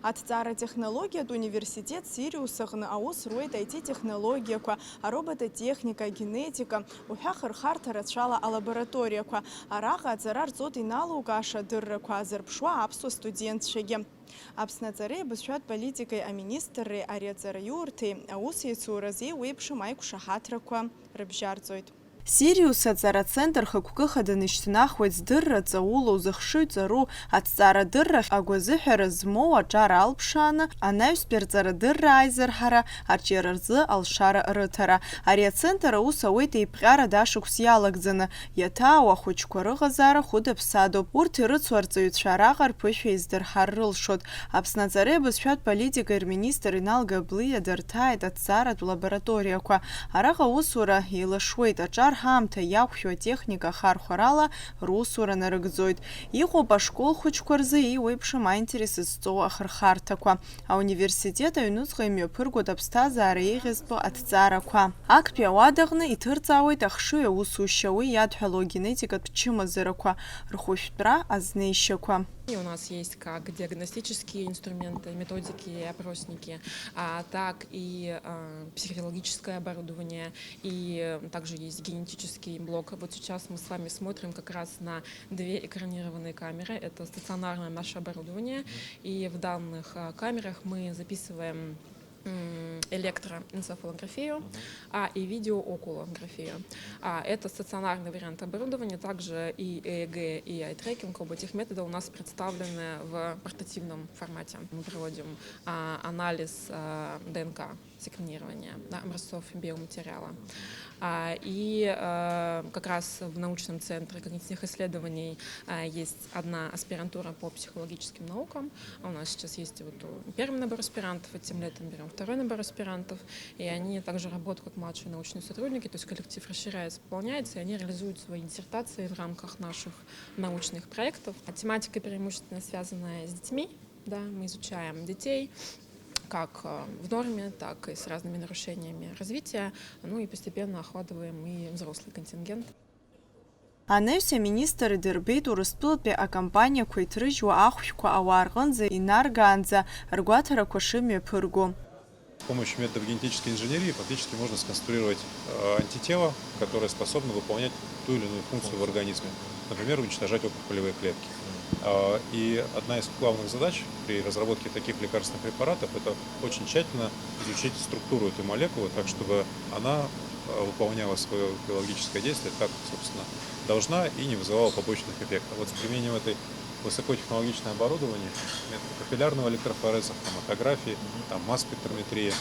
Аҭҵаара технологиатә университет Сириус аҟны аус руеит IT-технологиақәа, аробототехника, агенетика, уҳәа-хырхарҭа рацәала алабораториақәа. Араҟа аҵара рҵоит иналукааша адыррақәа азырԥшуа аԥсуа студентцәагьы. Аԥсны аҵареи абызшәатә политикеи аминистрреи ари аҵараиурҭеи аусеицуразы еиуеиԥшым аиқәшаҳаҭрақәа рыбжьарҵоит. Сириус аҵара центр хықәкы хаданы ишьҭнахуеит здырра ҵаулоу зыхшыҩ ҵару аҭҵаара дыррахь агәазыҳәара змоу аҿар алԥшааны анаҩстәи рҵара дырра аизырҳара, арҿиара рзы алшара рыҭара. Ари ацентр аус ауеит еиԥҟьара дашықәс иалагӡаны, иаҭаау ахәыҷқәа рыҟазаара хәыда-ԥсадоуп. Урҭ ирыцу арҵаҩцәа араҟа рԥышәа издырҳар рылшот. Аԥсны аҵареи абызшәатә политикеи рминистр Инал Габлиа дарҭааит аҭҵааратә лабораториақәа. Араҟа аусура еилашуеит, аҿар ҳамҭа иақәшәо атехника ахархәарала русура нарыгӡоит. Иҟоуп ашкол хәыҷқәа рзы еиуеиԥшым аинтерес зҵоу ахырхарҭақәа. Ауниверситет аҩнуҵҟа имҩаԥыргоит аԥсҭазаара еиӷьызтәу аҭҵаарақәа. Актәи ауадаҟны иҭырҵаауеит ахшыҩ аусушьа, уи иадҳәало агенетикатә чымазарақәа, рхәышәтәра азнеишьақәа. У нас есть как диагностические инструменты, методики и опросники, так и психологическое оборудование, и также есть генетический блок. Вот сейчас мы с вами смотрим как раз на две экранированные камеры. Это стационарное наше оборудование, и в данных камерах мы записываем электроэнцефалографию и видеоокулографию. Это стационарный вариант оборудования, также и ЭЭГ, и ай-трекинг, оба этих метода у нас представлены в портативном формате. Мы проводим анализ ДНК, секвенирование образцов биоматериала. И как раз в научном центре когнитивных исследований есть одна аспирантура по психологическим наукам. У нас сейчас есть вот первый набор аспирантов, этим летом берем второй набор аспирантов, и они также работают как младшие научные сотрудники, то есть коллектив расширяется, пополняется, и они реализуют свои диссертации в рамках наших научных проектов. Тематика преимущественно связанная с детьми, да, мы изучаем детей, как в норме, так и с разными нарушениями развития, ну и постепенно охватываем и взрослый контингент. Анаҩс аминистр идырбеит Урыстәылатәи акомпаниақәа иҭрыжьуа ахәшәқәа ауаа рҟынӡа инаргаанӡа ргәаҭарақәа шымҩаԥырго. С помощью методов генетической инженерии фактически можно сконструировать антитело, которое способно выполнять ту или иную функцию в организме, например, уничтожать опухолевые клетки. И одна из главных задач при разработке таких лекарственных препаратов – это очень тщательно изучить структуру этой молекулы, так чтобы она выполняла свое биологическое действие так, собственно, должна и не вызывала побочных эффектов. Вот с применением этой высокотехнологичное оборудование, методы капиллярного электрофореза, хроматографии, масс-спектрометрии,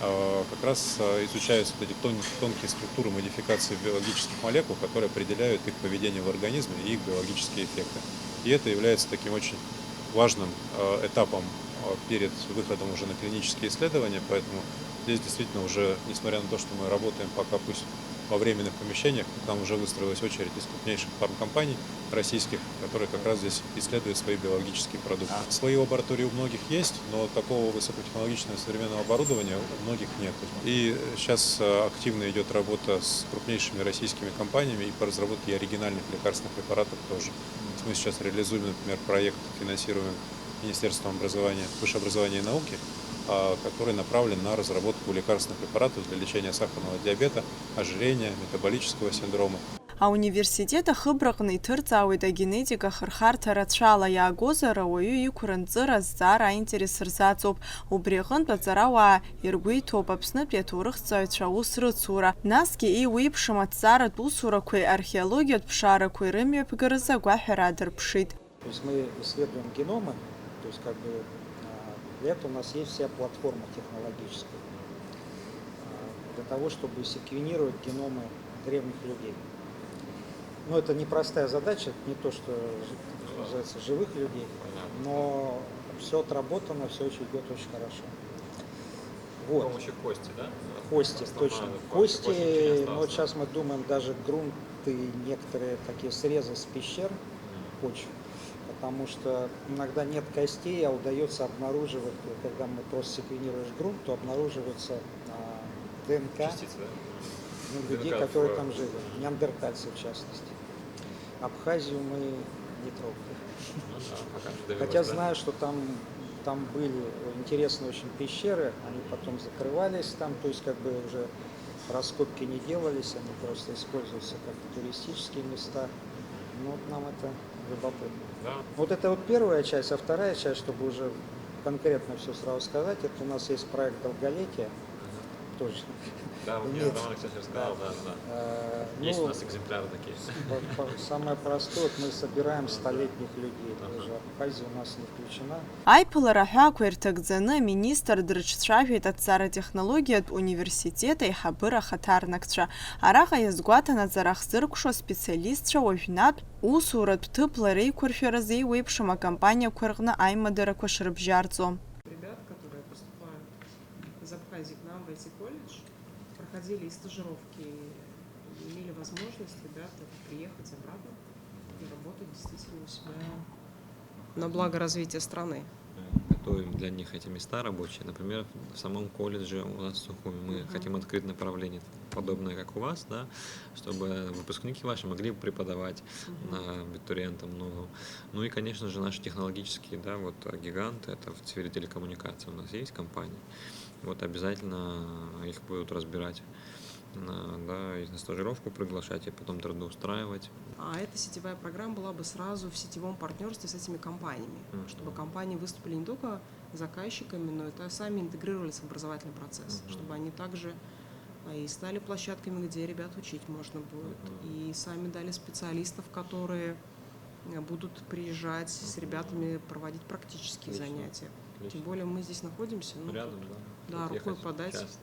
как раз изучаются вот эти тонкие структуры модификации биологических молекул, которые определяют их поведение в организме и их биологические эффекты. И это является таким очень важным этапом перед выходом уже на клинические исследования, поэтому здесь действительно уже, несмотря на то, что мы работаем пока пусть во временных помещениях, к нам уже выстроилась очередь из крупнейших фармкомпаний российских, которые как раз здесь исследуют свои биологические продукты. Свои лаборатории у многих есть, но такого высокотехнологичного современного оборудования у многих нет. И сейчас активно идет работа с крупнейшими российскими компаниями и по разработке оригинальных лекарственных препаратов тоже. Мы сейчас реализуем, например, проект, финансируемый Министерством высшего образования и науки, который направлен на разработку лекарственных препаратов для лечения сахарного диабета, ожирения, метаболического синдрома. Ауниверситет ахыбраҟны иҭырҵаауеит агенетика ахырхарҭа рацәала иаагозар ауаҩы иқәра-нҵыра азҵаара аинтерес рзаҵоуп. Убри аҟынтә аҵарауаа иргәеиҭоуп Аԥснытәи аҭоурыхҭҵааҩцәа аус рыцура. Насгьы еиуеиԥшым аҭҵааратә усурақәеи археологиатә ԥшаарақәеи рымҩаԥгаразы агәаҳәара аадырԥшит. То есть мы исследуем геномы, то есть как бы для этого у нас есть вся платформа технологическая для того, чтобы секвенировать геномы древних людей. Но это непростая задача, не то, что называется живых людей, но все отработано, все идет очень хорошо. Вот. С помощью кости, да? Кости, точно. Кости, ну вот сейчас мы думаем, даже грунты, некоторые такие срезы с пещер, почв, потому что иногда нет костей, а удается обнаруживать, когда мы просто секвенируешь грунт, то обнаруживается ДНК. Частицы, да? Людей, которые там жили, неандертальцы в частности. Абхазию мы не трогали. Хотя знаю, что там там были интересные очень пещеры, они потом закрывались там, то есть как бы уже раскопки не делались, они просто используются как туристические места. Ну, вот нам это любопытно. Да. Вот это вот первая часть, а вторая часть, чтобы уже конкретно все сразу сказать, это у нас есть проект долголетия. Точно. Да, вот Нет. Роман Алексеевич рассказал, да. Ну, Есть у нас экземпляры такие. Самое простое, вот мы собираем столетних людей. Даже Абхазия у нас не включена. Айԥылара ҳәақәа ирҭагӡаны аминистр дрыҿцәажәеит аҭҵааратехнологиатә университет аиҳабыра ахаҭарнакцәа. Араҟа иазгәаҭанаҵара хзыркәшо специалистцәа уажәнатә усуратә ҭыԥла реиқәыршәаразы еиуеиԥшым акампаниақәа рҟны аимадарақәа шрыбжьарҵо. Ребят, которые поступают из Абхазии к нам в эти колледж, проходили и стажировки, и имели возможность, ребята, приехать обратно и работать действительно у себя на благо развития страны. Готовим для них эти места рабочие. Например, в самом колледже у нас в Сухуми мы хотим открыть направление подобное, как у вас, да, чтобы выпускники ваши могли преподавать абитуриентам. Ну и, конечно же, наши технологические, да, вот гиганты, это в сфере телекоммуникации у нас есть компании. Вот обязательно их будут разбирать, да, и на стажировку приглашать, и потом трудоустраивать. А эта сетевая программа была бы сразу в сетевом партнерстве с этими компаниями, чтобы компании выступили не только заказчиками, но и сами интегрировались в образовательный процесс, чтобы они также и стали площадками, где ребят учить можно будет, и сами дали специалистов, которые будут приезжать с ребятами проводить практические занятия. Тем более мы здесь находимся, ну, Рядом, да, рукой подать, часто.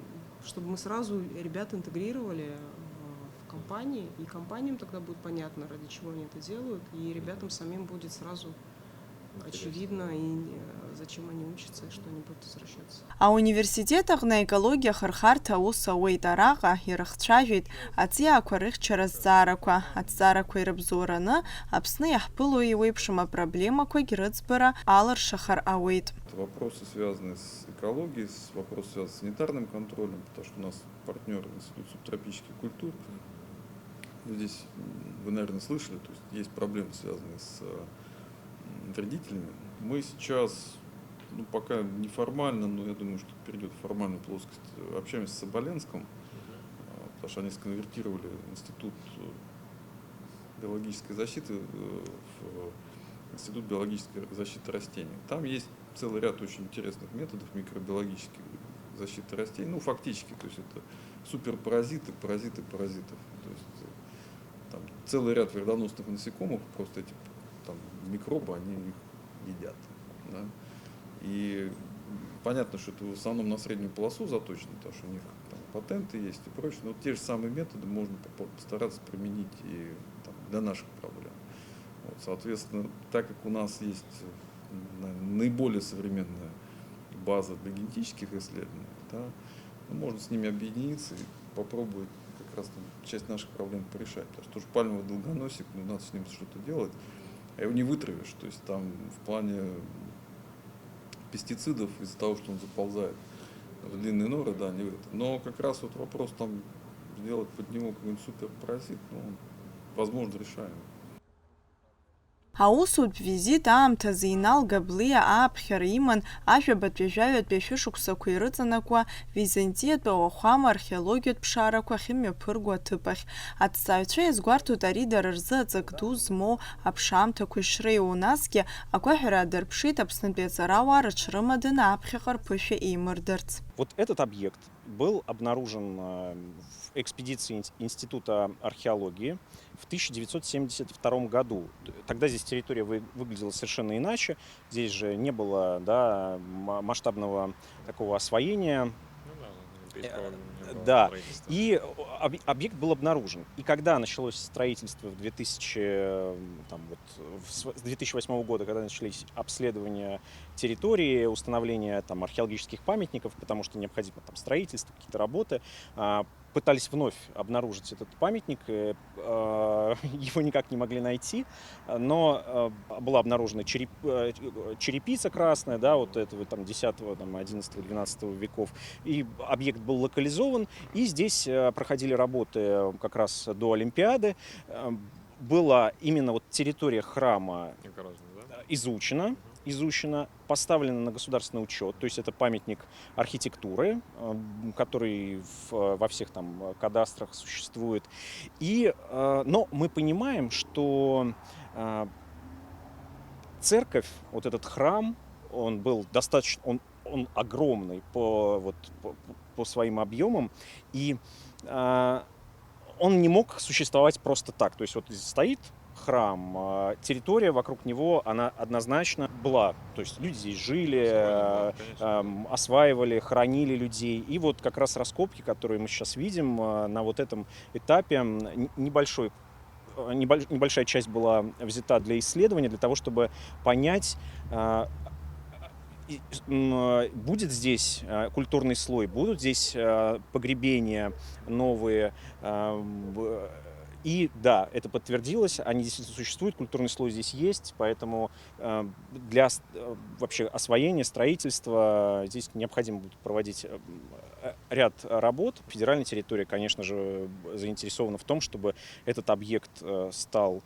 чтобы мы сразу ребят интегрировали в компании, и компаниям тогда будет понятно, ради чего они это делают, и ребятам самим будет сразу очевидно, и зачем они учатся, и что они будут возвращаться. Ауниверситет аҟны аекологиа ахырхарҭа аус ауеит. Араҟа ирыхцәажәеит аҵиаақәа рыхьчара зҵаарақәа, аҭҵаарақәа ирыбзоураны Аԥсны иаҳԥыло еиуеиԥшым апроблемақәагь рыӡбара алыршахар ауеит. Вопросы, связанные с экологией, вопросы, связанные с санитарным контролем, потому что у нас партнер Институт субтропических культур. Здесь вы, наверное, слышали, то есть проблемы, связанные с вредителями. Мы сейчас, ну, пока неформально, но я думаю, что перейдет в формальную плоскость, общаемся с Оболенском, потому что они сконвертировали Институт биологической защиты в Институт биологической защиты растений. Там есть целый ряд очень интересных методов микробиологической защиты растений. Ну, фактически, то есть это суперпаразиты, паразиты паразитов. То есть там целый ряд вредоносных насекомых, просто эти там микробы, они их едят. Да? И понятно, что это в основном на среднюю полосу заточено, потому что у них там патенты есть и прочее. Но вот те же самые методы можно постараться применить и там, для наших проблем. Вот, соответственно, так как у нас есть наиболее современная база для генетических исследований, да, ну, можно с ними объединиться и попробовать как раз там часть наших проблем порешать. Потому что тоже пальмовый долгоносик, ну, надо с ним что-то делать, а его не вытравишь. То есть там в плане пестицидов из-за того, что он заползает в длинные норы, да, не это. Но как раз вот вопрос там сделать под него какой-нибудь суперпаразит, ну, возможно, решаем. Аусутә визит аамҭазы иналга Блиа ааԥхьара иман ажәабатәи ажәаҩатәи ашәышықәсақәа ирыҵанакуа Византиатәи ауахәама археологиатә ԥшаарақәа ахьымҩаԥырго аҭыԥахь. Аҭҵааҩцәа иазгәарҭоит ари дара рзы аҵак ду змоу аԥшаамҭақәа ишреиуоу, насгьы агәаҳәара аадырԥшит Аԥснытәи аҵарауаа рыҽрымаданы аԥхьаҟа рԥышәа еимырдарц. Вот этот объект был обнаружен в экспедиции Института археологии в 1972 году. Тогда здесь территория выглядела совершенно иначе. Здесь же не было, да, масштабного такого освоения. Да, и объект был обнаружен. И когда началось строительство с 2008 года, когда начались обследования территории, установление там археологических памятников, потому что необходимо там строительство, какие-то работы, пытались вновь обнаружить этот памятник, его никак не могли найти, но была обнаружена черепица красная, да, вот этого там 10, там, 11, 12 веков, и объект был локализован, и здесь проходили работы как раз до Олимпиады. Была именно вот территория храма изучена, изучена, поставлена на государственный учет, то есть это памятник архитектуры, который во всех там кадастрах существует. Но мы понимаем, что церковь, вот этот храм, он был достаточно, он огромный по своим объемам, и он не мог существовать просто так. То есть вот здесь стоит храм, территория вокруг него, она однозначно была. То есть люди здесь жили, осваивали, хоронили людей. И вот как раз раскопки, которые мы сейчас видим на вот этом этапе, небольшая часть была взята для исследования, для того, чтобы понять, будет здесь культурный слой, будут здесь погребения новые. И да, это подтвердилось, они действительно существуют, культурный слой здесь есть, поэтому для вообще освоения, строительства здесь необходимо будет проводить ряд работ. Федеральная территория, конечно же, заинтересована в том, чтобы этот объект стал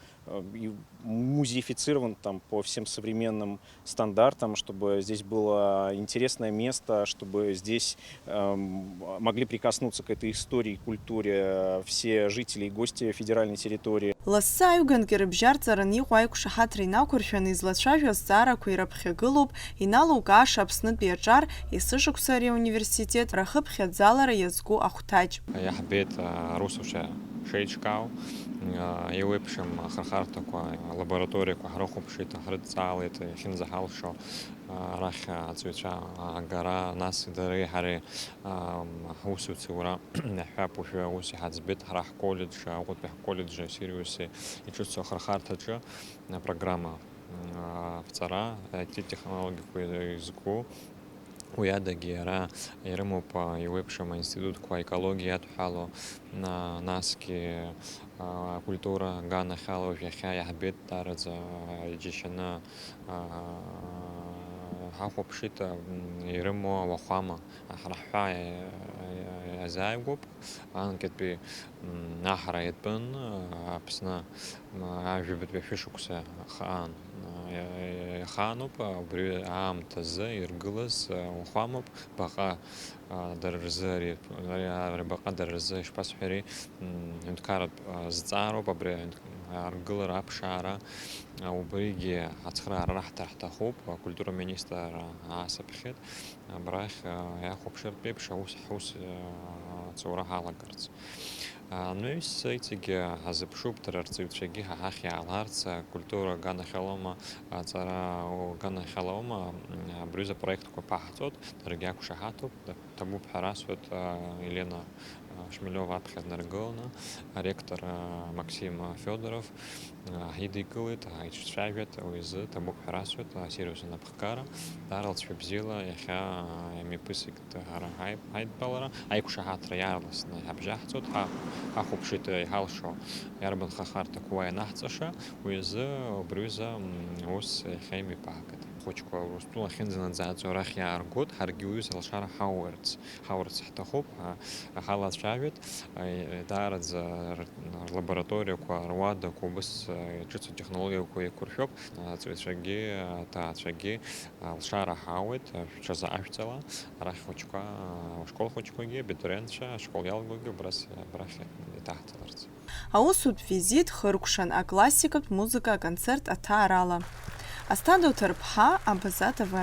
музеифицирован там, по всем современным стандартам, чтобы здесь было интересное место, чтобы здесь могли прикоснуться к этой истории, культуре все жители и гости федеральной территории. Ласса-ҩыгангьы рыбжьарҵаран иҟоу аиқәшаҳаҭра инақәыршәаны излацәажәоз зҵаарақәа ирыԥхьагылоуп иналукааша Аԥснытәи аҿар есышықәса ари ауниверситет рахыԥхьаӡалара иазку ахәҭаҷ. Иаҳбеит русушьа шеиҿкаау, еиуеиԥшым ахырхарҭақәа, алабораториақәа ҳрыхәаԥшит, ҳрыдҵаалеит, иахьынӡаҳалшо арахь аҵаҩцәа аагара, нас дареи ҳареи ҳусуцәа иаҳҳәап уажәы ус иҳаӡбеит ҳара ҳколледж, аҟәатәи ҳколледж Сириуси иҿыцу ахырхарҭаҿы программа ԥҵара IT-технологиақәа изку. Уи адагьы иара ирымоуп еиуеиԥшым аинститутқәа аекологиа иадҳәало, насгьы акультура аганахьала иахьа иаҳбеит даараӡа иџьашьаны ҳахәаԥшит ирымоу ауахәама ҳраҳәа иазааигәоуп анкьатәи аҳра иатәын Аԥсны ажәабатәи ашәышықәса хаан иахаануп, убри аамҭазы иргылаз уахәамоуп, баҟа дара рзы ари баҟа дара рзы ишԥасҳәари ҳәынҭқарратә зҵаароуп, абри аргылара, аԥшаара, убригьы ацхыраара раҳҭар ҳҭахуп, акультура министр аасыԥхьеит, абрахь иахәаԥшыртә еиԥш ҳус ацура ҳалагарц. Анаҩс иҵегьы ҳазыԥшуп дара рҵаҩцәагьы ҳахь иааларц, акультура аганахьалома, аҵара аганахьалома, абри азы апроектқәа ԥаҳҵоит, даргьы ақәшаҳаҭуп, ҭабуп ҳәа расҳәоит Елена Шмелиова аԥхьа днаргыланы, аректор Максим Федоров ҳидикылеит, ҳаицәцәажәеит, уи изы ҭабуп ҳәа расҳәоит Сириус анапхгара, даара лҵшәа бзиала иахьа имҩаԥысит ҳара ҳаидтәалара, аиқәшаҳаҭра иаарласны иҳабжьаҳҵоит, ҳахәаԥшит иҳалшо иарбан хахарҭақәа уа ианаҳҵаша, уи азы убри азы ус иахьа имҩаԥаагеит. Хәыҷқәа Урыстәыла ахьынӡанаӡааӡо арахь иааргоит, ҳаргьы уи азы алшара ҳауарц ҳҭахуп, ҳалацәажәеит, даараӡа рлабораториақәа, руадақәа убыс иҿыцу технологиақәа еиқәыршәоуп, аҵаҩцәагьы, аҭаацәагьы алшара ҳауеит шәҽазаашәҵала, арахь хәыҷқәа, ашкол хәыҷқәагьы, абитуриентцәа, ашкол иалгогьы убрахь иҭаҳҵаларц. Аусутә визит хыркәшан аклассикатә музыка аконцерт аҭаарала. Асҭанда Уҭарԥҳа, Абаза ТВ.